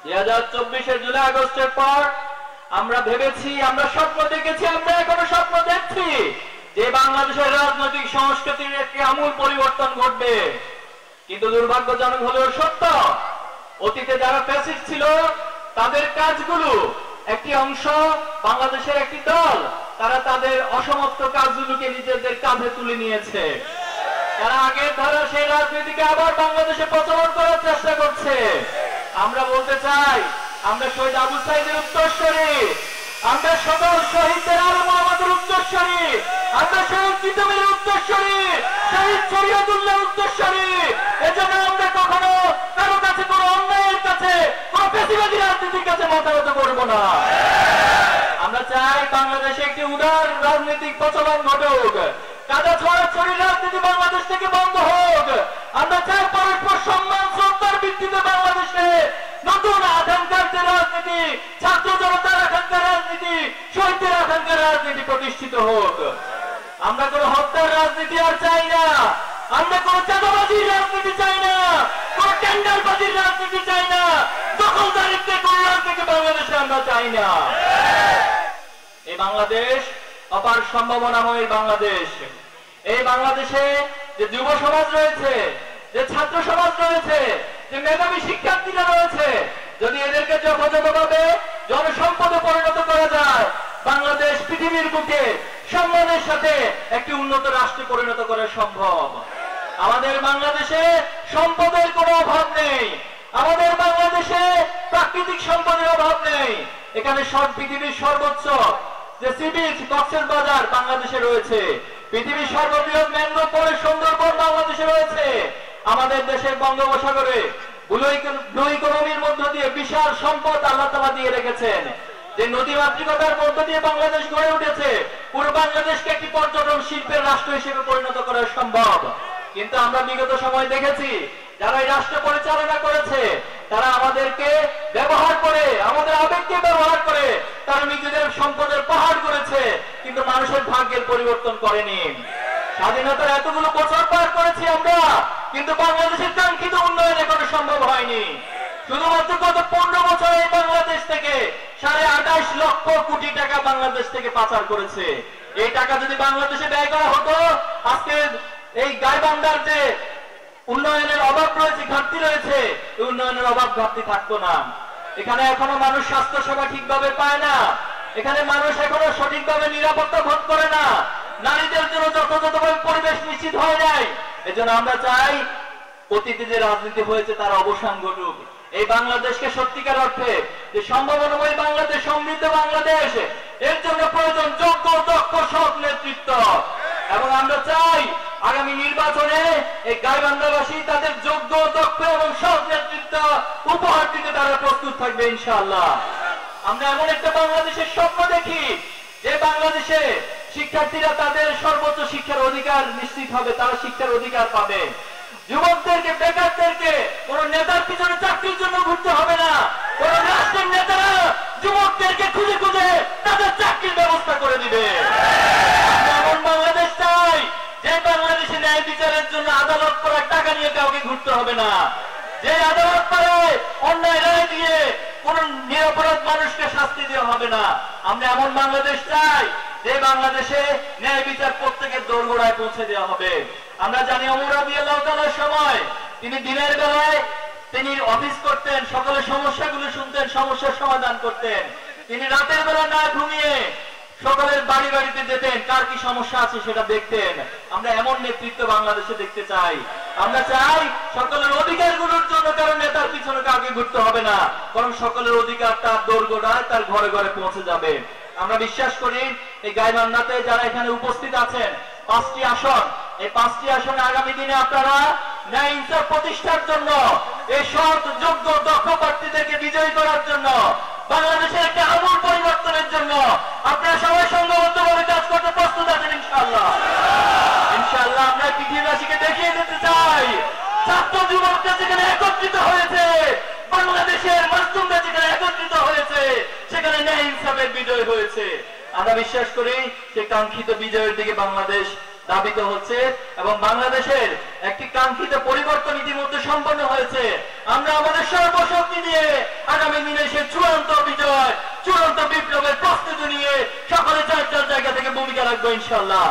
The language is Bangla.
2024-এর জুলাই আগস্টের পর আমরা ভেবেছি, আমরা স্বপ্ন দেখেছি, আমরা এখনো স্বপ্ন দেখছি যে বাংলাদেশের রাজনৈতিক সংস্কৃতির একটি আমূল পরিবর্তন ঘটবে। কিন্তু দুর্ভাগ্যজনক হলেও সত্য, অতীতে যারা ফ্যাসিস্ট ছিল তাদের কাজগুলো একটি অংশ, বাংলাদেশের একটি দল, তারা তাদের অসমাপ্ত কাজগুলোকে নিজেদের কাঁধে তুলে নিয়েছে। তারা আগের ধারা সেই রাজনীতিকে আবার বাংলাদেশে প্রচলন করার চেষ্টা করছে। আমরা বলতে চাই, আমরা শহীদ আবু সাইদের উত্তরসূরি, আমরা সকল শহীদদের আলম আমাদের উত্তরসূরি, আমরা শহীদ তিতুমীর উত্তরসূরি, শহীদ শরীয়তুল্লাহ উত্তরসূরি। এজন্য আমরা কখনো কারো কাছে, কোনো অন্যায়ের কাছে, কোনো ফ্যাসিবাদী রাজনীতির কাছে মাথা নত করব না। আমরা চাই বাংলাদেশে একটি উদার রাজনৈতিক প্রচলন ঘটুক, কাদা ছড়াছড়ির রাজনীতি বাংলাদেশ থেকে বন্ধ হোক। আমরা চাই পরস্পর সম্মান শ্রদ্ধার ভিত্তিতে বাংলাদেশে নতুন আকাঙ্ক্ষার যে রাজনীতি, ছাত্র জনতার আকাঙ্ক্ষার রাজনীতি, শহীদদের আকাঙ্ক্ষার রাজনীতি প্রতিষ্ঠিত হোক। আমরা কোন হত্যার রাজনীতি আর চাই না, আমরা কোন চাঁদাবাজির রাজনীতি চাই না, কোন টেন্ডারবাজির রাজনীতি চাই না, দখলদারিত্বের কোন রাজনীতি বাংলাদেশে আমরা চাই না। এই বাংলাদেশ অপার সম্ভাবনাময় বাংলাদেশ। এই বাংলাদেশে যে যুব সমাজ রয়েছে, যে ছাত্র সমাজ রয়েছে, যে মেধাবী শিক্ষার্থীরা রয়েছে, যদি এদেরকে যথাযথভাবে জনসম্পদে পরিণত করা যায়, বাংলাদেশ পৃথিবীর বুকে সম্মানের সাথে একটি উন্নত রাষ্ট্রে পরিণত করা সম্ভব। আমাদের বাংলাদেশে সম্পদের কোনো অভাব নেই, আমাদের বাংলাদেশে প্রাকৃতিক সম্পদের অভাব নেই। এখানে পৃথিবীর সর্বোচ্চ যে সি বিচ কক্সবাজার বাংলাদেশে রয়েছে, পৃথিবীর সর্ববৃহৎ ম্যানগ্রোভ ফরেস্ট সুন্দরবন বাংলাদেশে রয়েছে। আমাদের দেশের বঙ্গোপসাগরে ব্লু ইকোনমির মধ্য দিয়ে বিশাল সম্পদ আল্লাহ তাআলা দিয়ে রেখেছেন। যে নদীমাতৃকতার মধ্য দিয়ে বাংলাদেশ গড়ে উঠেছে, পুরো বাংলাদেশকে একটি পর্যটন শিল্পের রাষ্ট্র হিসেবে পরিণত করা সম্ভব। কিন্তু আমরা বিগত সময় দেখেছি, যারা এই রাষ্ট্র পরিচালনা করেছে, তারা আমাদেরকে ব্যবহার করে, আমাদের আবেগকে ব্যবহার করে তারা নিজেদের সম্পদের পাহাড় করেছে, কিন্তু মানুষের ভাগ্যের পরিবর্তন করেনি। স্বাধীনতার এতগুলো বছর পার করেছি আমরা, কিন্তু বাংলাদেশের কাঙ্ক্ষিত উন্নয়ন এখনো সম্ভব হয়নি। শুধুমাত্র গত 15 বছরে বাংলাদেশ থেকে 28.5 লক্ষ কোটি টাকা বাংলাদেশ থেকে পাচার করেছে। এই টাকা যদি বাংলাদেশে ব্যয় করা হতো, আজকে এই গাইবান্ধার যে উন্নয়নের অভাব রয়েছে, ঘাটতি রয়েছে, এই উন্নয়নের অভাব ঘাটতি থাকতো না। এখানে এখনো মানুষ স্বাস্থ্য সেবা ঠিকভাবে পায় না, এখানে মানুষ এখনো সঠিকভাবে নিরাপত্তা বোধ করে না, নারীদের জন্য যথাযথভাবে পরিবেশ নিশ্চিত হয় নাই। এজন্য আমরা চাই অতীতে যে রাজনীতি হয়েছে তার অবসান ঘটুক। এই বাংলাদেশকে সত্যিকার অর্থে যে সম্ভাবনাময় বাংলাদেশ, সমৃদ্ধ বাংলাদেশ, এর জন্য প্রয়োজন যোগ্য, দক্ষ, সৎ নেতৃত্ব। এবং আমরা চাই আগামী নির্বাচনে এই গাইবান্ধাবাসী তাদের যোগ্য, দক্ষ এবং সৎ নেতৃত্ব উপহার দিতে তারা প্রস্তুত থাকবে ইনশাআল্লাহ। আমরা এমন একটা বাংলাদেশের স্বপ্ন দেখি যে বাংলাদেশে শিক্ষার্থীরা তাদের সর্বোচ্চ শিক্ষার অধিকার নিশ্চিত হবে, তারা শিক্ষার অধিকার পাবে। যুবকদেরকে, বেকারদেরকে কোন নেতার পিছনে চাকরির জন্য ঘুরতে হবে না, কোন রাষ্ট্রের নেতারা যুবকদেরকে খুঁজে খুঁজে তাদের চাকরির ব্যবস্থা করে দিবে। আমরা এমন বাংলাদেশ চাই যে বাংলাদেশে ন্যায় বিচারের জন্য আদালত করার টাকা নিয়ে কাউকে ঘুরতে হবে না, যে আদালত পারে অন্যায় রায় দিয়ে কোন নিরপরাধ মানুষকে শাস্তি দেওয়া হবে না। আমরা এমন বাংলাদেশ চাই যে বাংলাদেশে ন্যায় বিচার প্রত্যেকের দোরগোড়ায় পৌঁছে দেওয়া হবে। আমরা জানি ওমর রাদিয়াল্লাহু তাআলার সময় তিনি দিনের বেলায় তিনি অফিস করতেন, সকলের সমস্যাগুলো শুনতেন, সমস্যার সমাধান করতেন। তিনি রাতের বেলা না ঘুমিয়ে সকলের বাড়ি বাড়িতে যেতেন, কার কি সমস্যা আছে সেটা দেখতেন। আমরা এমন নেতৃত্ব বাংলাদেশে দেখতে চাই। আমরা চাই সকলের অধিকারগুলোর জন্য কারণ নেতার পিছনে কাউকে ঘুরতে হবে না, বরং সকলের অধিকার তার দোরগোড়ায়, তার ঘরে ঘরে পৌঁছে যাবে। আমরা বিশ্বাস করি এই গাইবান্ধাতে যারা এখানে উপস্থিত আছেন, 5টি আসন, এই 5টি আসনে আগামী দিনে আপনারা ন্যায় ইনসাফ প্রতিষ্ঠার জন্য, এই সৎ, যোগ্য, দক্ষ প্রার্থীদেরকে বিজয়ী করার জন্য, বাংলাদেশের একটা আমূল পরিবর্তনের জন্য আপনারা সবাই সংঘবদ্ধভাবে কাজ করতে প্রস্তুত আছেন ইনশাআল্লাহ। ইনশাআল্লাহ আমরা পৃথিবীবাসীকে দেখিয়ে দিতে চাই, ছাত্র যুবকরা যেখানে একত্রিত হয়েছে, বাংলাদেশের মাসুমরা যেখানে একত্রিত হয়েছে, সেখানে ন্যায় ইনসাফের বিজয় হয়েছে। আমরা বিশ্বাস করি সেই কাঙ্ক্ষিত বিজয়ের দিকে বাংলাদেশ স্থাপিত হচ্ছে এবং বাংলাদেশের একটি কাঙ্ক্ষিত পরিবর্তন ইতিমধ্যে সম্পন্ন হয়েছে। আমরা আমাদের সর্বশক্তি দিয়ে আগামী দিনে সে চূড়ান্ত বিজয়, চূড়ান্ত বিপ্লবের প্রস্তুতি নিয়ে সকলে যার যার জায়গা থেকে ভূমিকা রাখবো ইনশাআল্লাহ।